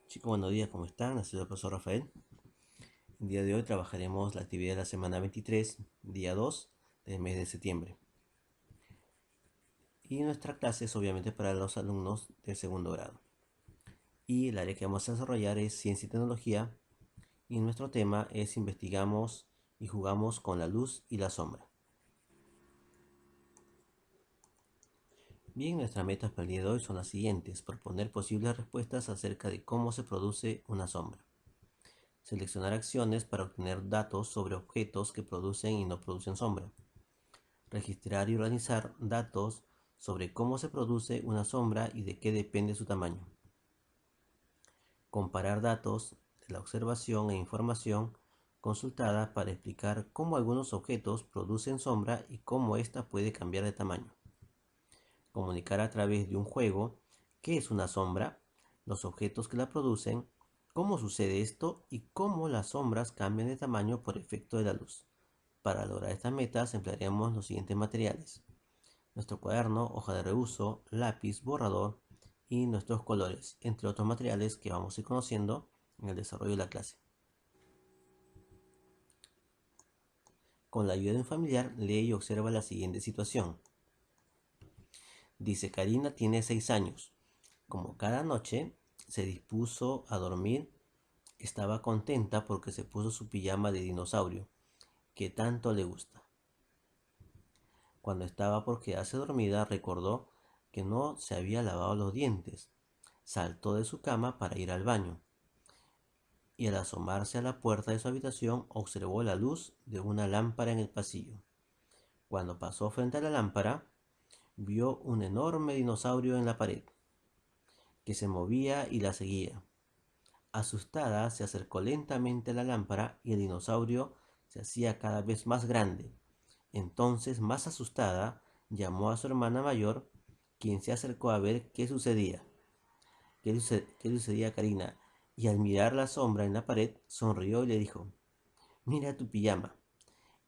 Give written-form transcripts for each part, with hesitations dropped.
Chicos, buenos días, ¿cómo están? Soy el profesor Rafael. El día de hoy trabajaremos la actividad de la semana 23, día 2 del mes de septiembre. Y nuestra clase es obviamente para los alumnos del segundo grado. Y el área que vamos a desarrollar es ciencia y tecnología. Y nuestro tema es investigamos y jugamos con la luz y la sombra. Bien, nuestras metas para el día de hoy son las siguientes: proponer posibles respuestas acerca de cómo se produce una sombra. Seleccionar acciones para obtener datos sobre objetos que producen y no producen sombra. Registrar y organizar datos sobre cómo se produce una sombra y de qué depende su tamaño. Comparar datos de la observación e información consultada para explicar cómo algunos objetos producen sombra y cómo ésta puede cambiar de tamaño. Comunicar a través de un juego qué es una sombra, los objetos que la producen, cómo sucede esto y cómo las sombras cambian de tamaño por efecto de la luz. Para lograr estas metas emplearemos los siguientes materiales: nuestro cuaderno, hoja de reuso, lápiz, borrador y nuestros colores, entre otros materiales que vamos a ir conociendo en el desarrollo de la clase. Con la ayuda de un familiar, lee y observa la siguiente situación. Dice: Karina tiene 6 años. Como cada noche se dispuso a dormir, estaba contenta porque se puso su pijama de dinosaurio, que tanto le gusta. Cuando estaba por quedarse dormida, recordó que no se había lavado los dientes. Saltó de su cama para ir al baño y al asomarse a la puerta de su habitación observó la luz de una lámpara en el pasillo. Cuando pasó frente a la lámpara, vio un enorme dinosaurio en la pared, que se movía y la seguía. Asustada, se acercó lentamente a la lámpara y el dinosaurio se hacía cada vez más grande. Entonces, más asustada, llamó a su hermana mayor, quien se acercó a ver qué sucedía. ¿Qué sucedía a Karina? Y al mirar la sombra en la pared, sonrió y le dijo: Mira tu pijama.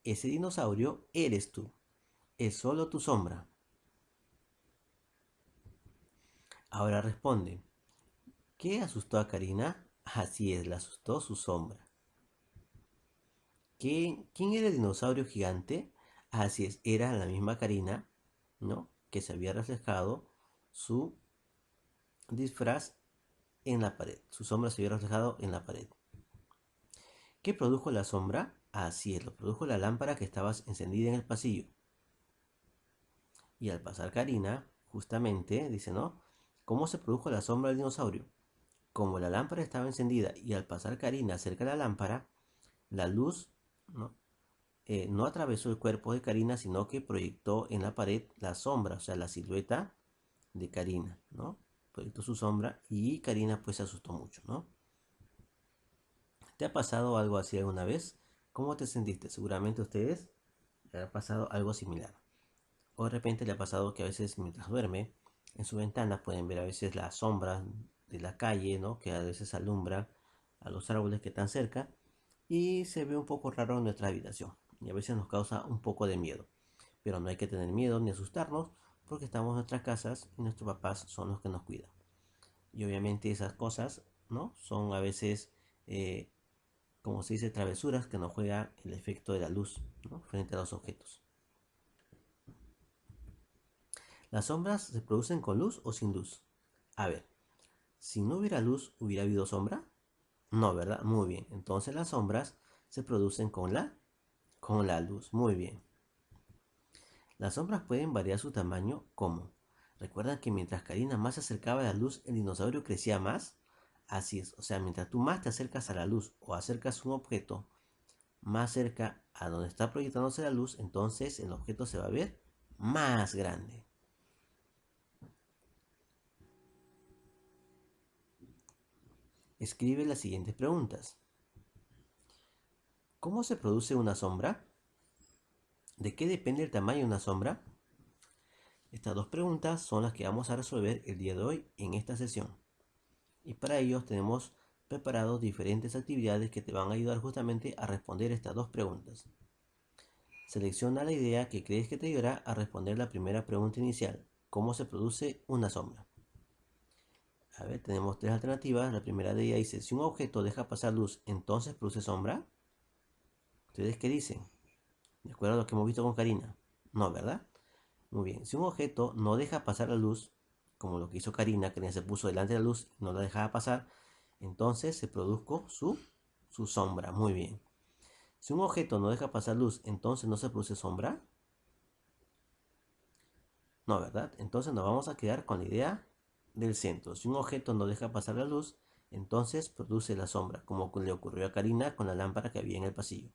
Ese dinosaurio eres tú. Es solo tu sombra. Ahora responde: ¿qué asustó a Karina? Así es, la asustó su sombra. ¿Quién era el dinosaurio gigante? Así es, era la misma Karina, ¿no? Que se había reflejado su disfraz en la pared. Su sombra se había reflejado en la pared. ¿Qué produjo la sombra? Así es, lo produjo la lámpara que estaba encendida en el pasillo. Y al pasar Karina, justamente, dice, ¿no? ¿Cómo se produjo la sombra del dinosaurio? Como la lámpara estaba encendida y al pasar Karina cerca de la lámpara, la luz, ¿no? No atravesó el cuerpo de Karina, sino que proyectó en la pared la sombra, o sea, la silueta de Karina, ¿no? Proyectó su sombra y Karina pues se asustó mucho, ¿no? ¿Te ha pasado algo así alguna vez? ¿Cómo te sentiste? Seguramente a ustedes les ha pasado algo similar. O de repente le ha pasado que a veces mientras duerme, en su ventana pueden ver a veces la sombra de la calle, ¿no? Que a veces alumbra a los árboles que están cerca y se ve un poco raro en nuestra habitación. Y a veces nos causa un poco de miedo. Pero no hay que tener miedo ni asustarnos porque estamos en nuestras casas y nuestros papás son los que nos cuidan. Y obviamente esas cosas, ¿no? Son a veces, como se dice, travesuras que nos juega el efecto de la luz, ¿no? Frente a los objetos. ¿Las sombras se producen con luz o sin luz? A ver, si no hubiera luz, ¿hubiera habido sombra? No, ¿verdad? Muy bien. Entonces las sombras se producen con la luz. Muy bien. Las sombras pueden variar su tamaño. ¿Cómo? ¿Recuerdan que mientras Karina más se acercaba a la luz, el dinosaurio crecía más? Así es. O sea, mientras tú más te acercas a la luz o acercas un objeto más cerca a donde está proyectándose la luz, entonces el objeto se va a ver más grande. Escribe las siguientes preguntas. ¿Cómo se produce una sombra? ¿De qué depende el tamaño de una sombra? Estas dos preguntas son las que vamos a resolver el día de hoy en esta sesión. Y para ello tenemos preparados diferentes actividades que te van a ayudar justamente a responder estas dos preguntas. Selecciona la idea que crees que te ayudará a responder la primera pregunta inicial: ¿cómo se produce una sombra? A ver, tenemos tres alternativas. La primera de ellas dice, si un objeto deja pasar luz, entonces produce sombra. ¿Ustedes qué dicen? ¿De acuerdo a lo que hemos visto con Karina? No, ¿verdad? Muy bien. Si un objeto no deja pasar la luz, como lo que hizo Karina, Karina se puso delante de la luz y no la dejaba pasar, entonces se produjo su sombra. Muy bien. Si un objeto no deja pasar luz, entonces no se produce sombra. No, ¿verdad? Entonces nos vamos a quedar con la idea del centro. Si un objeto no deja pasar la luz, entonces produce la sombra, como le ocurrió a Karina con la lámpara que había en el pasillo.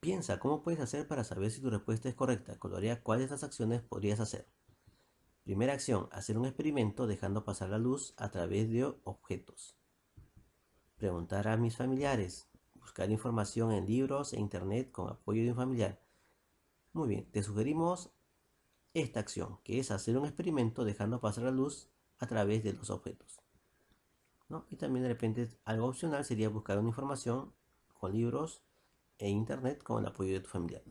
Piensa cómo puedes hacer para saber si tu respuesta es correcta. Colorea cuáles de estas acciones podrías hacer. Primera acción, hacer un experimento dejando pasar la luz a través de objetos. Preguntar a mis familiares. Buscar información en libros e internet con apoyo de un familiar. Muy bien, te sugerimos esta acción, que es hacer un experimento dejando pasar la luz a través de los objetos, ¿no? Y también de repente algo opcional sería buscar una información con libros e internet con el apoyo de tu familiar,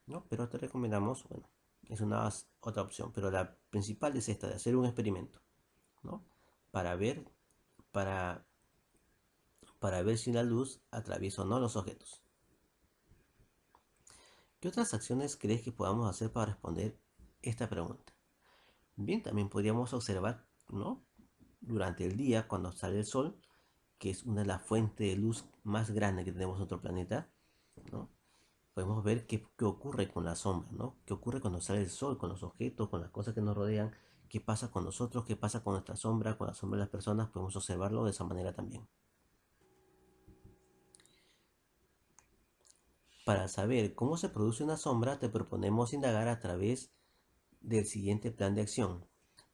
¿no? Pero te recomendamos, bueno, es una otra opción, pero la principal es esta de hacer un experimento, ¿no? Para ver, para, para ver si la luz atraviesa o no los objetos. ¿Qué otras acciones crees que podamos hacer para responder esta pregunta? Bien, también podríamos observar, ¿no? Durante el día, cuando sale el sol, que es una de las fuentes de luz más grandes que tenemos en nuestro planeta, ¿no? Podemos ver qué ocurre con la sombra, ¿no? ¿Qué ocurre cuando sale el sol, con los objetos, con las cosas que nos rodean? ¿Qué pasa con nosotros? ¿Qué pasa con nuestra sombra, con la sombra de las personas? Podemos observarlo de esa manera también. Para saber cómo se produce una sombra, te proponemos indagar a través del siguiente plan de acción.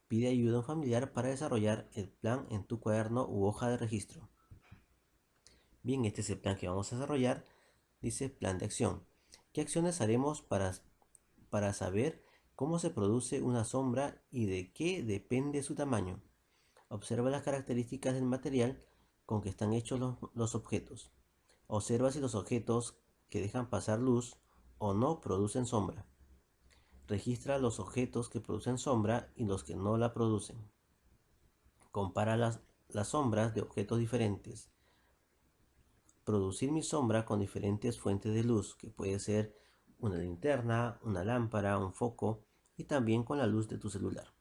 Pide ayuda a un familiar para desarrollar el plan en tu cuaderno u hoja de registro. Bien, este es el plan que vamos a desarrollar. Dice plan de acción. ¿Qué acciones haremos para saber cómo se produce una sombra y de qué depende su tamaño? Observa las características del material con que están hechos los objetos. Observa si los objetos que dejan pasar luz o no producen sombra. Registra los objetos que producen sombra y los que no la producen. Compara las sombras de objetos diferentes. Producir mi sombra con diferentes fuentes de luz, que puede ser una linterna, una lámpara, un foco y también con la luz de tu celular.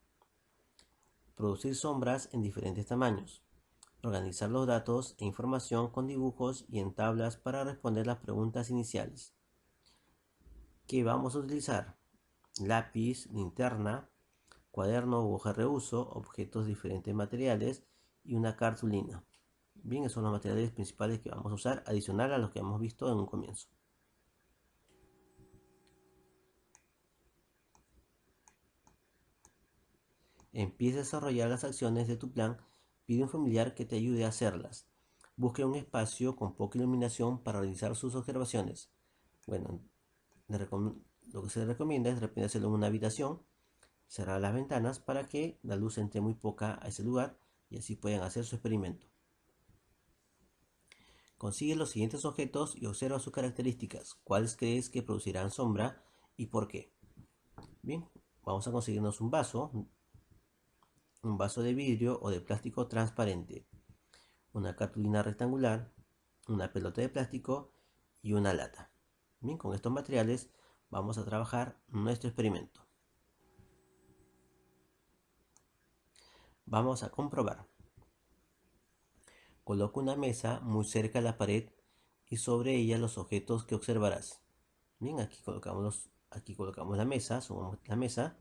Producir sombras en diferentes tamaños. Organizar los datos e información con dibujos y en tablas para responder las preguntas iniciales. ¿Qué vamos a utilizar? Lápiz, linterna, cuaderno u hoja de reuso, objetos de diferentes materiales y una cartulina. Bien, esos son los materiales principales que vamos a usar, adicional a los que hemos visto en un comienzo. Empieza a desarrollar las acciones de tu plan, pide a un familiar que te ayude a hacerlas. Busque un espacio con poca iluminación para realizar sus observaciones. Bueno, lo que se recomienda es de repente hacerlo en una habitación, cerrar las ventanas para que la luz entre muy poca a ese lugar y así puedan hacer su experimento. Consigue los siguientes objetos y observa sus características. ¿Cuáles crees que producirán sombra y por qué? Bien, vamos a conseguirnos un vaso de vidrio o de plástico transparente, una cartulina rectangular, una pelota de plástico y una lata. Bien, con estos materiales vamos a trabajar nuestro experimento. Vamos a comprobar. Coloca una mesa muy cerca de la pared y sobre ella los objetos que observarás. Bien, aquí colocamos la mesa, sumamos la mesa,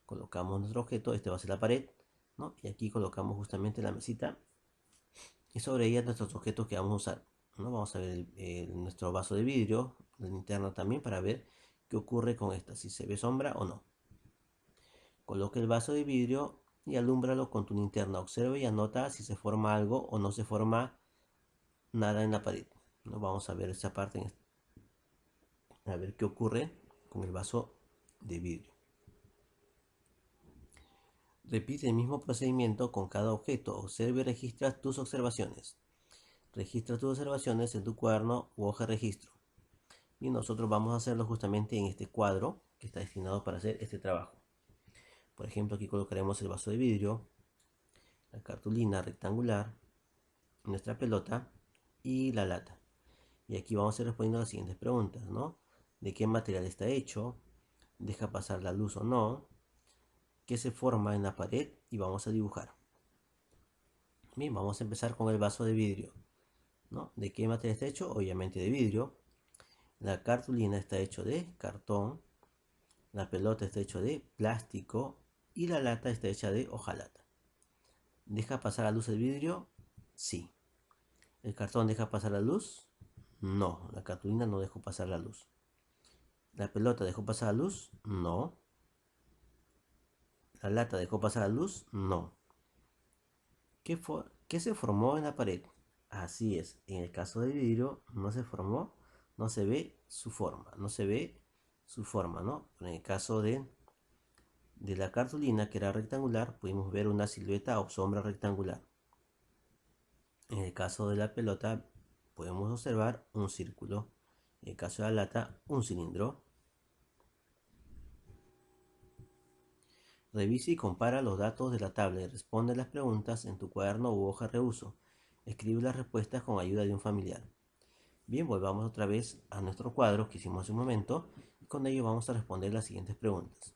colocamos nuestro objeto, este va a ser la pared, ¿no? Y aquí colocamos justamente la mesita y sobre ella nuestros objetos que vamos a usar, ¿no? Vamos a ver nuestro vaso de vidrio, la linterna también para ver qué ocurre con esta, si se ve sombra o no. Coloca el vaso de vidrio y alúmbralo con tu linterna. Observa y anota si se forma algo o no se forma nada en la pared. ¿No? Vamos a ver esta parte, a ver qué ocurre con el vaso de vidrio. Repite el mismo procedimiento con cada objeto. Observa y registra tus observaciones. Registra tus observaciones en tu cuaderno u hoja de registro. Y nosotros vamos a hacerlo justamente en este cuadro que está destinado para hacer este trabajo. Por ejemplo, aquí colocaremos el vaso de vidrio, la cartulina rectangular, nuestra pelota y la lata. Y aquí vamos a ir respondiendo las siguientes preguntas, ¿no? ¿De qué material está hecho? ¿Deja pasar la luz o no? ¿Qué se forma en la pared? Y vamos a dibujar. Bien, vamos a empezar con el vaso de vidrio, ¿no? ¿De qué material está hecho? Obviamente de vidrio. La cartulina está hecho de cartón. La pelota está hecho de plástico. Y la lata está hecha de hojalata. ¿Deja pasar la luz el vidrio? Sí. ¿El cartón deja pasar la luz? No, la cartulina no dejó pasar la luz. ¿La pelota dejó pasar la luz? No. ¿La lata dejó pasar la luz? No. ¿Qué se formó en la pared? Así es, en el caso del vidrio no se formó, no se ve su forma, no se ve su forma, ¿no? Pero en el caso de la cartulina, que era rectangular, pudimos ver una silueta o sombra rectangular. En el caso de la pelota, podemos observar un círculo. En el caso de la lata, un cilindro. Revisa y compara los datos de la tabla y responde las preguntas en tu cuaderno u hoja de reuso. Escribe las respuestas con ayuda de un familiar. Bien, volvamos otra vez a nuestro cuadro que hicimos hace un momento y con ello vamos a responder las siguientes preguntas.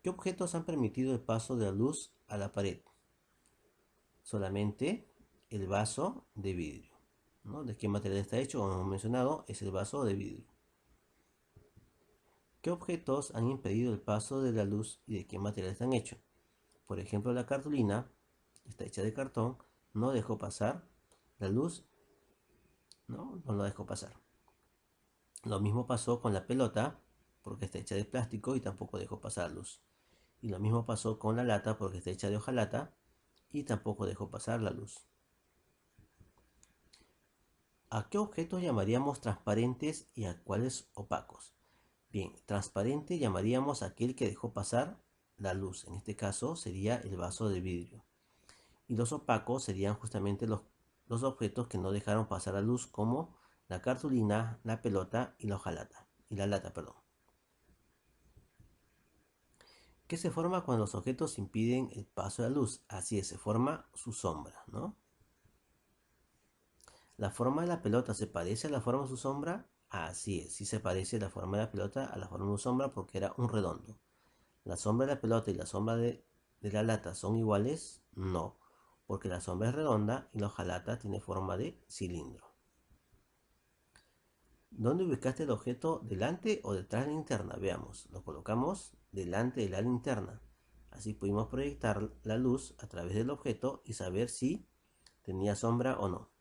¿Qué objetos han permitido el paso de la luz a la pared? Solamente el vaso de vidrio, ¿no? ¿De qué material está hecho? Como hemos mencionado, es el vaso de vidrio. ¿Qué objetos han impedido el paso de la luz y de qué material están hechos? Por ejemplo, la cartulina está hecha de cartón, no dejó pasar la luz, no lo dejó pasar. Lo mismo pasó con la pelota, porque está hecha de plástico y tampoco dejó pasar la luz. Y lo mismo pasó con la lata, porque está hecha de hojalata y tampoco dejó pasar la luz. ¿A qué objetos llamaríamos transparentes y a cuáles opacos? Bien, transparente llamaríamos a aquel que dejó pasar la luz. En este caso sería el vaso de vidrio. Y los opacos serían justamente los objetos que no dejaron pasar la luz, como la cartulina, la pelota y la hojalata. Y la lata, perdón. ¿Qué se forma cuando los objetos impiden el paso de la luz? Así es, se forma su sombra, ¿no? ¿La forma de la pelota se parece a la forma de su sombra? Así es, sí se parece la forma de la pelota a la forma de su sombra porque era un redondo. ¿La sombra de la pelota y la sombra de la lata son iguales? No, porque la sombra es redonda y la hojalata tiene forma de cilindro. ¿Dónde ubicaste el objeto? ¿Delante o detrás de la linterna? Veamos, lo colocamos delante de la linterna. Así pudimos proyectar la luz a través del objeto y saber si tenía sombra o no.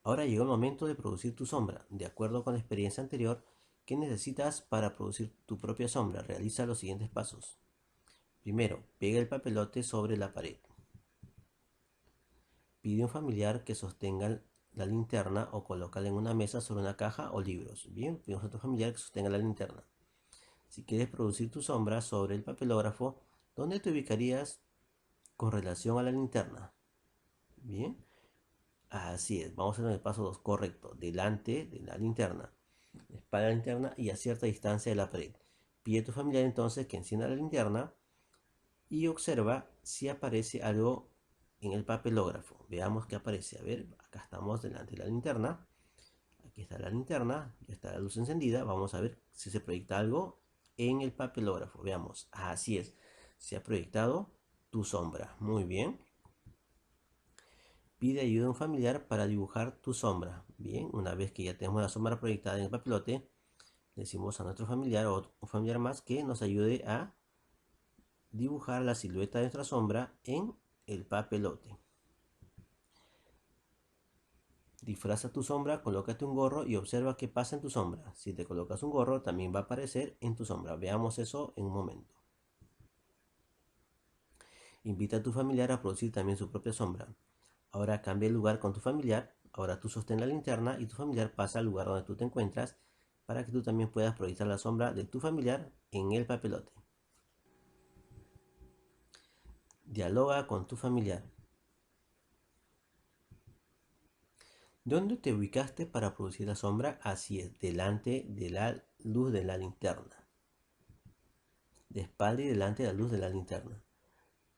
Ahora llegó el momento de producir tu sombra. De acuerdo con la experiencia anterior, ¿qué necesitas para producir tu propia sombra? Realiza los siguientes pasos. Primero, pega el papelote sobre la pared. Pide a un familiar que sostenga la linterna o colócala en una mesa sobre una caja o libros. Bien, pedimos a otro familiar que sostenga la linterna. Si quieres producir tu sombra sobre el papelógrafo, ¿dónde te ubicarías con relación a la linterna? Bien, así es. Vamos a hacer el paso 2, correcto. Delante de la linterna, espalda de la linterna y a cierta distancia de la pared. Pide a tu familiar entonces que encienda la linterna y observa si aparece algo en el papelógrafo. Veamos qué aparece. A ver, acá estamos delante de la linterna. Aquí está la linterna, ya está la luz encendida. Vamos a ver si se proyecta algo en el papelógrafo. Veamos, así es, se ha proyectado tu sombra. Muy bien. Pide ayuda a un familiar para dibujar tu sombra. Bien, una vez que ya tenemos la sombra proyectada en el papelote, le decimos a nuestro familiar o un familiar más que nos ayude a dibujar la silueta de nuestra sombra en el papelote. Disfraza tu sombra, colócate un gorro y observa qué pasa en tu sombra. Si te colocas un gorro, también va a aparecer en tu sombra. Veamos eso en un momento. Invita a tu familiar a producir también su propia sombra. Ahora cambia el lugar con tu familiar. Ahora tú sostén la linterna y tu familiar pasa al lugar donde tú te encuentras para que tú también puedas proyectar la sombra de tu familiar en el papelote. Dialoga con tu familiar. ¿Dónde te ubicaste para producir la sombra? Así es, delante de la luz de la linterna. de espalda y delante de la luz de la linterna.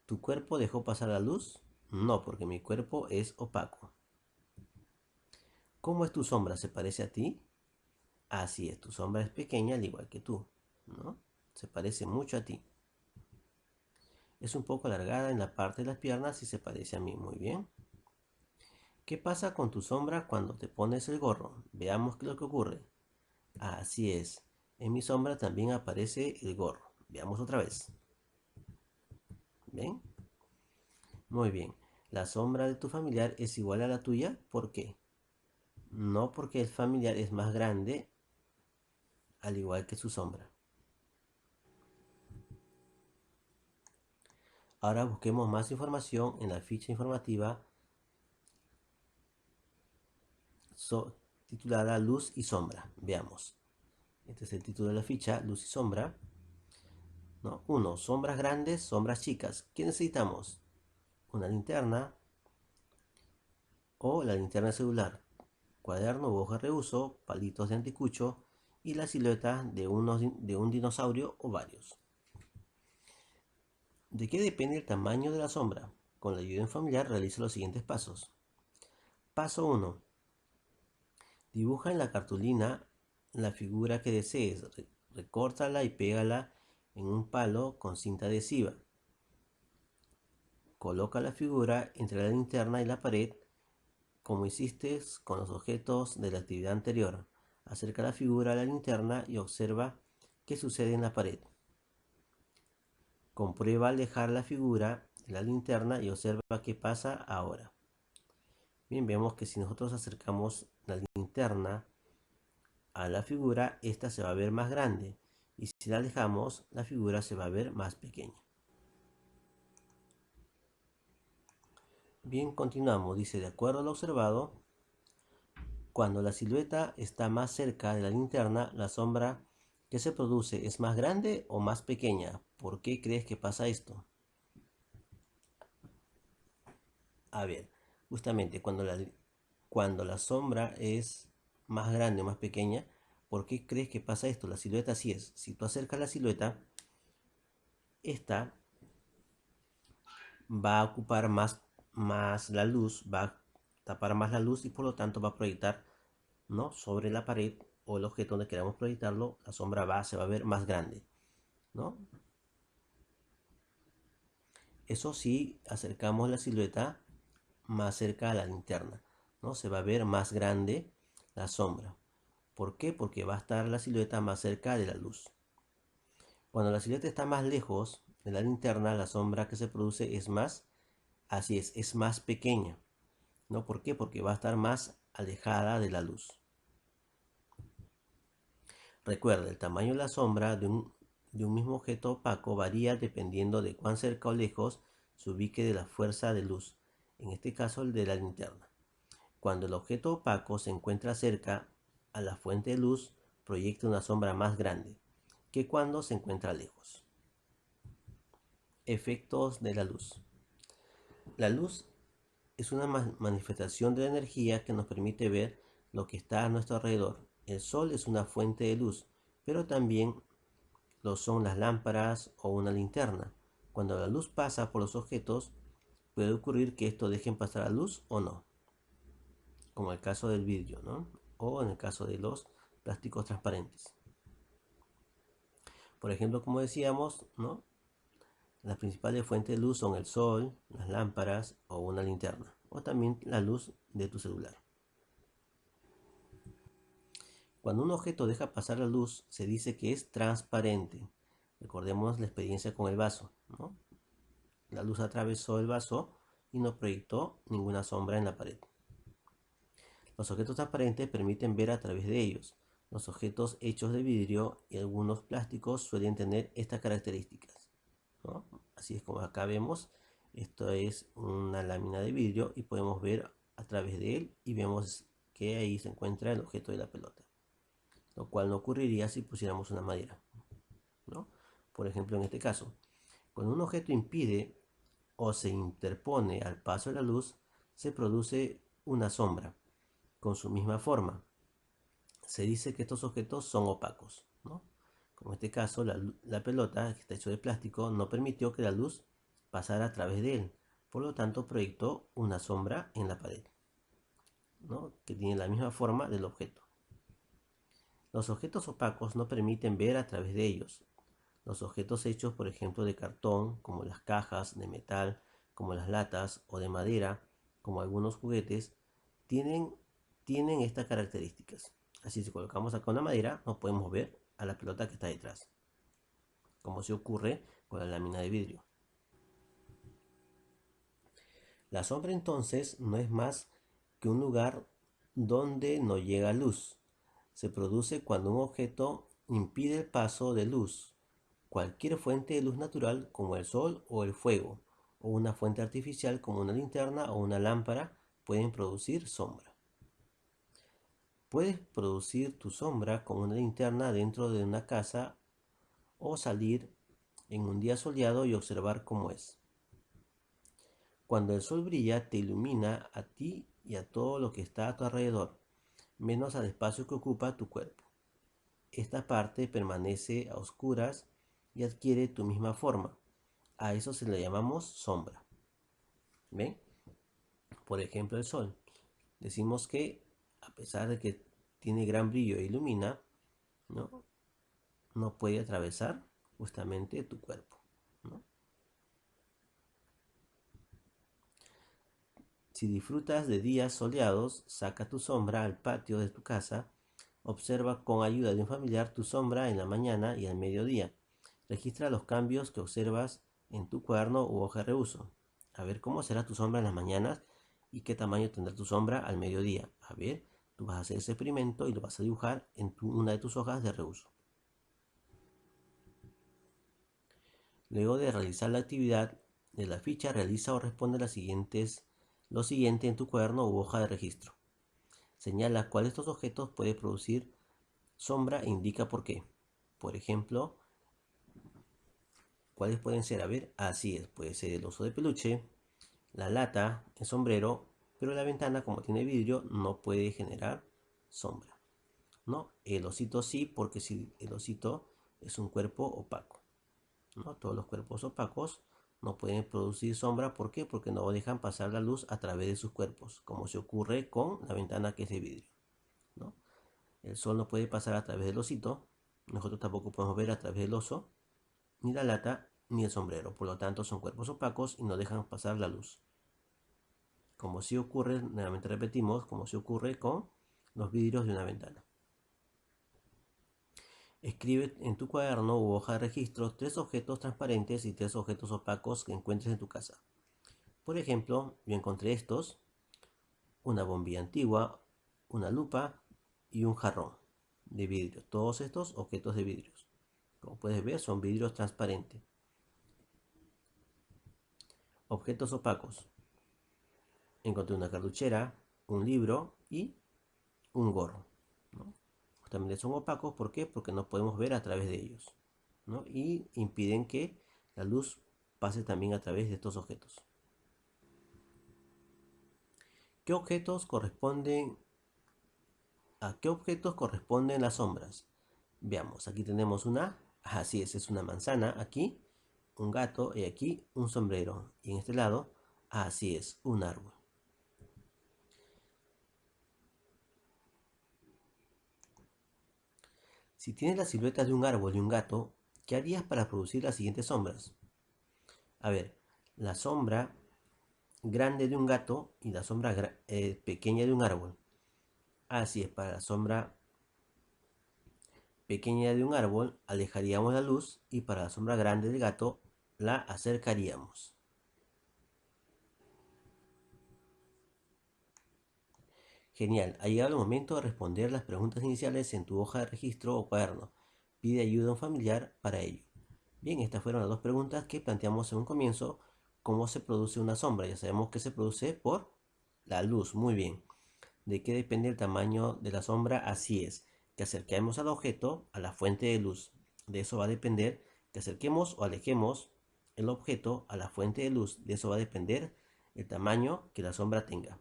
¿Tu cuerpo dejó pasar la luz? No, porque mi cuerpo es opaco. ¿Cómo es tu sombra? ¿Se parece a ti? Así es, tu sombra es pequeña al igual que tú, ¿no? Se parece mucho a ti. Es un poco alargada en la parte de las piernas y se parece a mí. Muy bien. ¿Qué pasa con tu sombra cuando te pones el gorro? Veamos qué es lo que ocurre. Así es. En mi sombra también aparece el gorro. Veamos otra vez. ¿Ven? Muy bien. La sombra de tu familiar es igual a la tuya. ¿Por qué? No, porque el familiar es más grande al igual que su sombra. Ahora busquemos más información en la ficha informativa titulada Luz y Sombra. Veamos. Este es el título de la ficha, Luz y Sombra. ¿No? 1. Sombras grandes, sombras chicas. ¿Qué necesitamos? Una linterna o la linterna celular, cuaderno u hoja de reuso, palitos de anticucho y la silueta de un dinosaurio o varios. ¿De qué depende el tamaño de la sombra? Con la ayuda de un familiar realiza los siguientes pasos. Paso 1. Dibuja en la cartulina la figura que desees. Recórtala y pégala en un palo con cinta adhesiva. Coloca la figura entre la linterna y la pared como hiciste con los objetos de la actividad anterior. Acerca la figura a la linterna y observa qué sucede en la pared. Comprueba al dejar la figura de la linterna y observa qué pasa ahora. Bien, vemos que si nosotros acercamos la linterna a la figura, esta se va a ver más grande. Y si la alejamos, la figura se va a ver más pequeña. Bien, continuamos. Dice, de acuerdo a lo observado, cuando la silueta está más cerca de la linterna, la sombra que se produce es más grande o más pequeña. ¿Por qué crees que pasa esto? A ver, justamente cuando la sombra es más grande o más pequeña, ¿por qué crees que pasa esto? La silueta así es. Si tú acercas la silueta, esta va a ocupar más la luz, va a tapar más la luz y por lo tanto va a proyectar, ¿no?, sobre la pared o el objeto donde queramos proyectarlo, la sombra se va a ver más grande, ¿no? Eso sí, acercamos la silueta más cerca a la linterna, ¿no? Se va a ver más grande la sombra. ¿Por qué? Porque va a estar la silueta más cerca de la luz. Cuando la silueta está más lejos de la linterna, la sombra que se produce es más, así es más pequeña, ¿no? ¿Por qué? Porque va a estar más alejada de la luz. Recuerda, el tamaño de la sombra de un mismo objeto opaco varía dependiendo de cuán cerca o lejos se ubique de la fuerza de luz, en este caso el de la linterna. Cuando el objeto opaco se encuentra cerca a la fuente de luz, proyecta una sombra más grande que cuando se encuentra lejos. Efectos de la luz. La luz es una manifestación de la energía que nos permite ver lo que está a nuestro alrededor. El sol es una fuente de luz, pero también lo son las lámparas o una linterna. Cuando la luz pasa por los objetos, puede ocurrir que estos dejen pasar la luz o no, como el caso del vidrio, ¿no? O en el caso de los plásticos transparentes. Por ejemplo, como decíamos, ¿no?, las principales fuentes de luz son el sol, las lámparas o una linterna, o también la luz de tu celular. Cuando un objeto deja pasar la luz, se dice que es transparente. Recordemos la experiencia con el vaso, ¿no? La luz atravesó el vaso y no proyectó ninguna sombra en la pared. Los objetos transparentes permiten ver a través de ellos. Los objetos hechos de vidrio y algunos plásticos suelen tener estas características, ¿no? Así es como acá vemos, esto es una lámina de vidrio y podemos ver a través de él y vemos que ahí se encuentra el objeto de la pelota, lo cual no ocurriría si pusiéramos una madera, ¿no? Por ejemplo, en este caso, cuando un objeto impide o se interpone al paso de la luz, se produce una sombra con su misma forma. Se dice que estos objetos son opacos, ¿no? En este caso, la pelota, que está hecho de plástico, no permitió que la luz pasara a través de él. Por lo tanto, proyectó una sombra en la pared, ¿no? Que tiene la misma forma del objeto. Los objetos opacos no permiten ver a través de ellos. Los objetos hechos, por ejemplo, de cartón, como las cajas, de metal, como las latas, o de madera, como algunos juguetes, tienen, tienen estas características. Así, si colocamos acá una madera, no podemos ver a la pelota que está detrás, como se ocurre con la lámina de vidrio. La sombra entonces no es más que un lugar donde no llega luz. Se produce cuando un objeto impide el paso de luz. Cualquier fuente de luz natural como el sol o el fuego, o una fuente artificial como una linterna o una lámpara, pueden producir sombra. Puedes producir tu sombra con una linterna dentro de una casa o salir en un día soleado y observar cómo es. Cuando el sol brilla, te ilumina a ti y a todo lo que está a tu alrededor, menos al espacio que ocupa tu cuerpo. Esta parte permanece a oscuras y adquiere tu misma forma. A eso se le llamamos sombra. ¿Ven? Por ejemplo, el sol. Decimos que a pesar de que tiene gran brillo e ilumina, ¿no? No puede atravesar justamente tu cuerpo, ¿no? Si disfrutas de días soleados, saca tu sombra al patio de tu casa. Observa con ayuda de un familiar tu sombra en la mañana y al mediodía. Registra los cambios que observas en tu cuaderno u hoja de reuso. A ver cómo será tu sombra en las mañanas y qué tamaño tendrá tu sombra al mediodía. A ver, tú vas a hacer ese experimento y lo vas a dibujar en una de tus hojas de reuso. Luego de realizar la actividad de la ficha, realiza o responde lo siguiente en tu cuaderno u hoja de registro. Señala cuál de estos objetos puede producir sombra e indica por qué. Por ejemplo, ¿cuáles pueden ser? A ver, así es, puede ser el oso de peluche, la lata, el sombrero, pero la ventana, como tiene vidrio, no puede generar sombra, ¿no? El osito sí, porque si el osito es un cuerpo opaco, ¿no? Todos los cuerpos opacos no pueden producir sombra, ¿por qué? Porque no dejan pasar la luz a través de sus cuerpos, como se ocurre con la ventana que es de vidrio, ¿no? El sol no puede pasar a través del osito, nosotros tampoco podemos ver a través del oso, ni la lata, ni el sombrero, por lo tanto son cuerpos opacos y no dejan pasar la luz. Como si ocurre, nuevamente repetimos, como si ocurre con los vidrios de una ventana. Escribe en tu cuaderno u hoja de registro 3 objetos transparentes y 3 objetos opacos que encuentres en tu casa. Por ejemplo, yo encontré estos: una bombilla antigua, una lupa y un jarrón de vidrio. Todos estos objetos de vidrios. Como puedes ver, son vidrios transparentes. Objetos opacos. Encontré una cartuchera, un libro y un gorro, ¿no? Justamente son opacos, ¿por qué? Porque no podemos ver a través de ellos, ¿no? Y impiden que la luz pase también a través de estos objetos. ¿Qué objetos corresponden ¿A qué objetos corresponden las sombras? Veamos, aquí tenemos así es una manzana, aquí un gato y aquí un sombrero. Y en este lado, así es, un árbol. Si tienes la silueta de un árbol y un gato, ¿qué harías para producir las siguientes sombras? A ver, la sombra grande de un gato y la sombra pequeña de un árbol. Así es, para la sombra pequeña de un árbol alejaríamos la luz y para la sombra grande del gato la acercaríamos. Genial, ha llegado el momento de responder las preguntas iniciales en tu hoja de registro o cuaderno. Pide ayuda a un familiar para ello. Bien, estas fueron las dos preguntas que planteamos en un comienzo. ¿Cómo se produce una sombra? Ya sabemos que se produce por la luz. Muy bien. ¿De qué depende el tamaño de la sombra? Así es, que acerquemos al objeto a la fuente de luz. De eso va a depender que acerquemos o alejemos el objeto a la fuente de luz. De eso va a depender el tamaño que la sombra tenga.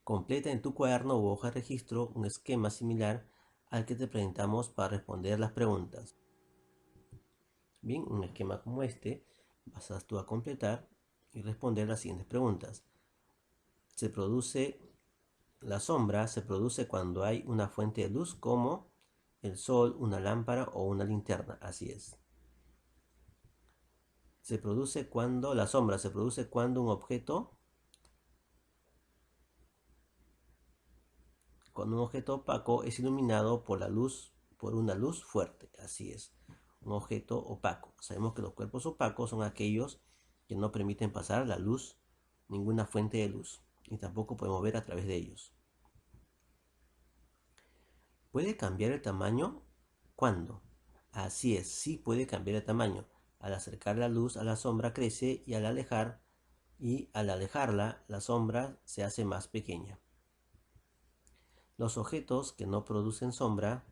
Completa en tu cuaderno u hoja de registro un esquema similar al que te presentamos para responder las preguntas. Bien, un esquema como este vas a tú a completar y responder las siguientes preguntas. La sombra se produce cuando hay una fuente de luz como el sol, una lámpara o una linterna. Así es. La sombra se produce cuando un objeto opaco es iluminado por una luz fuerte. Así es. Un objeto opaco. Sabemos que los cuerpos opacos son aquellos que no permiten pasar la luz, ninguna fuente de luz, y tampoco podemos ver a través de ellos. ¿Puede cambiar el tamaño? ¿Cuándo? Así es, sí puede cambiar el tamaño. Al acercar la luz a la sombra crece y al alejarla, la sombra se hace más pequeña. Los objetos que no producen sombra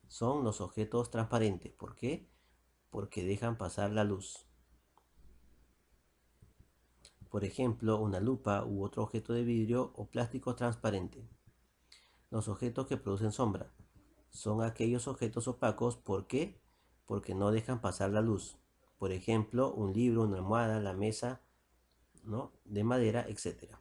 son los objetos transparentes. ¿Por qué? Porque dejan pasar la luz. Por ejemplo, una lupa u otro objeto de vidrio o plástico transparente. Los objetos que producen sombra son aquellos objetos opacos. ¿Por qué? Porque no dejan pasar la luz. Por ejemplo, un libro, una almohada, la mesa, ¿no?, de madera, etc.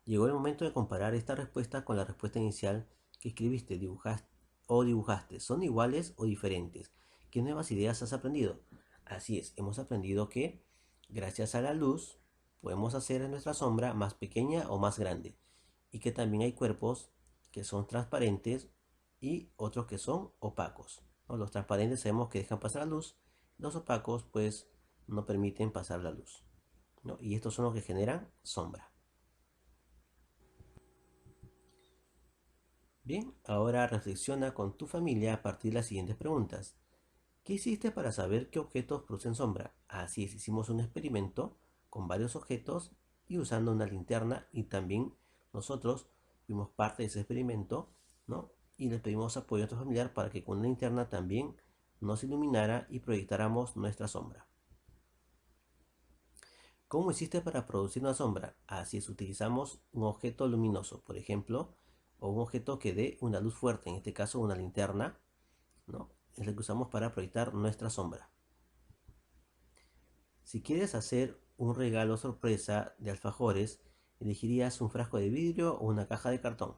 Llegó el momento de comparar esta respuesta con la respuesta inicial que escribiste, dibujaste. ¿Son iguales o diferentes? ¿Qué nuevas ideas has aprendido? Así es, hemos aprendido que gracias a la luz podemos hacer nuestra sombra más pequeña o más grande, y que también hay cuerpos que son transparentes y otros que son opacos, ¿no? Los transparentes sabemos que dejan pasar la luz, los opacos pues no permiten pasar la luz, ¿no? Y estos son los que generan sombra. Bien, ahora reflexiona con tu familia a partir de las siguientes preguntas. ¿Qué hiciste para saber qué objetos producen sombra? Así es, hicimos un experimento con varios objetos y usando una linterna, y también nosotros fuimos parte de ese experimento, ¿no? Y le pedimos apoyo a nuestro familiar para que con una linterna también nos iluminara y proyectáramos nuestra sombra. ¿Cómo hiciste para producir una sombra? Así es, utilizamos un objeto luminoso, por ejemplo, o un objeto que dé una luz fuerte, en este caso una linterna, ¿no? Es lo que usamos para proyectar nuestra sombra. Si quieres hacer un regalo sorpresa de alfajores, elegirías un frasco de vidrio o una caja de cartón.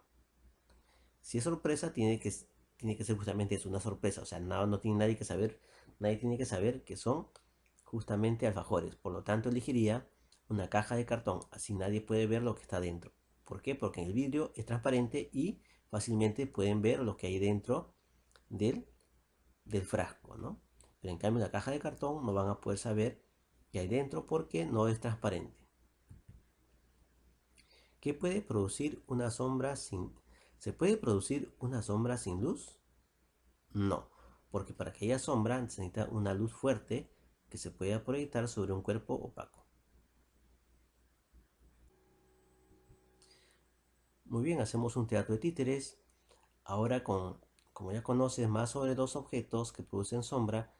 Si es sorpresa, tiene que ser justamente eso, una sorpresa. O sea, no tiene nadie tiene que saber que son justamente alfajores. Por lo tanto, elegiría una caja de cartón. Así nadie puede ver lo que está dentro. ¿Por qué? Porque en el vidrio es transparente y fácilmente pueden ver lo que hay dentro del, del frasco, ¿no? Pero en cambio, en la caja de cartón no van a poder saber qué hay dentro porque no es transparente. ¿Qué puede producir una sombra ¿Se puede producir una sombra sin luz? No, porque para que haya sombra se necesita una luz fuerte que se pueda proyectar sobre un cuerpo opaco. Muy bien, hacemos un teatro de títeres. Ahora, como ya conoces más sobre los objetos que producen sombra,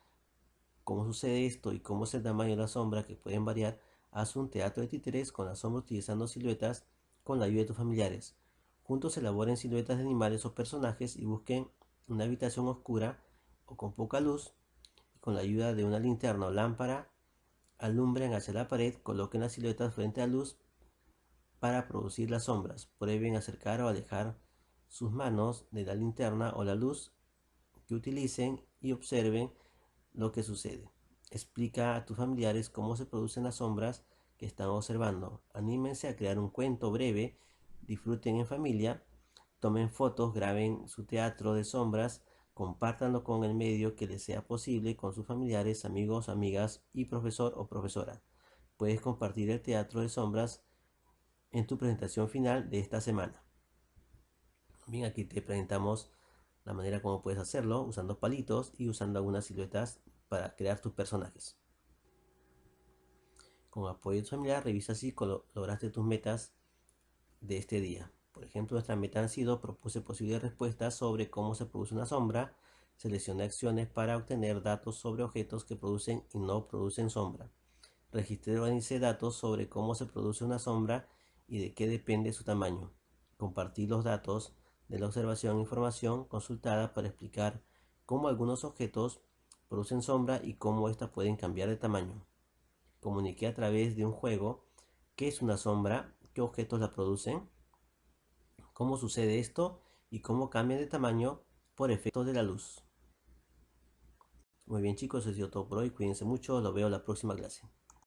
cómo sucede esto y cómo es el tamaño de la sombra que pueden variar, haz un teatro de títeres con la sombra utilizando siluetas con la ayuda de tus familiares. Juntos elaboren siluetas de animales o personajes y busquen una habitación oscura o con poca luz, y con la ayuda de una linterna o lámpara alumbren hacia la pared, coloquen las siluetas frente a la luz para producir las sombras. Prueben acercar o alejar sus manos de la linterna o la luz que utilicen y observen lo que sucede. Explica a tus familiares cómo se producen las sombras que están observando. Anímense a crear un cuento breve, disfruten en familia, tomen fotos, graben su teatro de sombras, compártanlo con el medio que les sea posible, con sus familiares, amigos, amigas y profesor o profesora. Puedes compartir el teatro de sombras en tu presentación final de esta semana. Bien, aquí te presentamos la manera como puedes hacerlo, usando palitos y usando algunas siluetas para crear tus personajes. Con apoyo de tu familiar, revisa si lograste tus metas de este día. Por ejemplo, nuestra meta han sido: propuse posibles respuestas sobre cómo se produce una sombra, seleccione acciones para obtener datos sobre objetos que producen y no producen sombra, registré y organicé datos sobre cómo se produce una sombra y de qué depende su tamaño, compartí los datos de la observación e información consultada para explicar cómo algunos objetos producen sombra y cómo éstas pueden cambiar de tamaño. Comuniqué a través de un juego qué es una sombra, qué objetos la producen, cómo sucede esto y cómo cambian de tamaño por efectos de la luz. Muy bien chicos, eso ha sido todo por hoy. Cuídense mucho, los veo en la próxima clase.